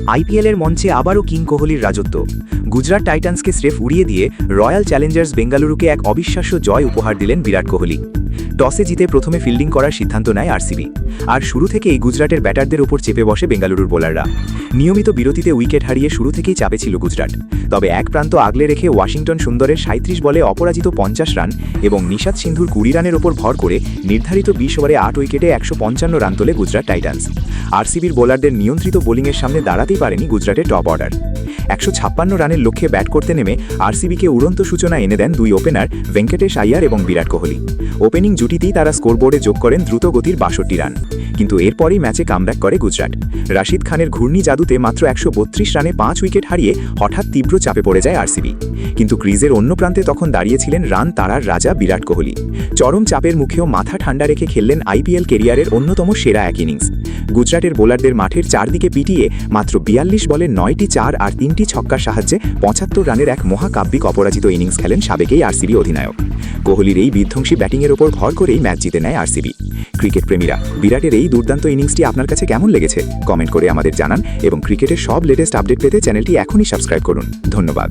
আইপিএলের মঞ্চে আবারও কিং কোহলির রাজত্ব। গুজরাট টাইটান্সকে স্রেফ উড়িয়ে দিয়ে রয়্যাল চ্যালেঞ্জার্স বেঙ্গালুরুকে এক অবিশ্বাস্য জয় উপহার দিলেন বিরাট কোহলি। টসে জিতে প্রথমে ফিল্ডিং করার সিদ্ধান্ত নেয় আরসিবি, আর শুরু থেকেই গুজরাটের ব্যাটারদের ওপর চেপে বসে বেঙ্গালুরুর বোলাররা। নিয়মিত বিরতিতে উইকেট হারিয়ে শুরু থেকেই চাপে ছিল গুজরাট, তবে এক প্রান্ত আগলে রেখে ওয়াশিংটন সুন্দরের ৩৭ বলে অপরাজিত ৫০ রান এবং নিশাত সিন্ধুর ২০ রানের ওপর ভর করে নির্ধারিত ২০ ওভারে ৮ উইকেটে ১৫৫ রান তোলে গুজরাট টাইটান্স। আরসিবির বোলারদের নিয়ন্ত্রিত বোলিংয়ের সামনে দাঁড়াতেই পারেনি গুজরাটের টপ অর্ডার। ১৫৬ রানের লক্ষ্যে ব্যাট করতে নেমে আরসিবিকে উড়ন্ত সূচনা এনে দেন দুই ওপেনার ভেঙ্কটেশ আইয়ার এবং বিরাট কোহলি। ওপেনিং জুটিতেই তারা স্কোরবোর্ডে যোগ করেন দ্রুত গতির ৬২ রান, কিন্তু এরপরই ম্যাচে কামব্যাক করে গুজরাট। রাশিদ খানের ঘূর্ণি জাদুতে মাত্র ১৩২ রানে ৫ উইকেট হারিয়ে হঠাৎ তীব্র চাপে পড়ে যায় আরসিবি, কিন্তু ক্রিজের অন্য প্রান্তে তখন দাঁড়িয়েছিলেন রান তাড়ার রাজা বিরাট কোহলি। চরম চাপের মুখেও মাথা ঠান্ডা রেখে খেললেন আইপিএল কেরিয়ারের অন্যতম সেরা এক ইনিংস। গুজরাটের বোলারদের মাঠের চারদিকে পিটিয়ে মাত্র ৪২ বলে ৯টি ৪ আর ৩টি ছক্কার সাহায্যে ৭৫ রানের এক মহাকাব্যিক অপরাজিত ইনিংস খেলেন সাবেকেই আরসিবি অধিনায়ক। কোহলির এই বিধ্বংসী ব্যাটিংয়ের ওপর ভর করেই ম্যাচ জিতে নেয় আরসিবি। ক্রিকেট প্রেমীরা, বিরাটের এই দুর্দান্ত ইনিংসটি আপনার কাছে কেমন লেগেছে কমেন্ট করে আমাদের জানান এবং ক্রিকেটের সব লেটেস্ট আপডেট পেতে চ্যানেলটি এখনই সাবস্ক্রাইব করুন। ধন্যবাদ।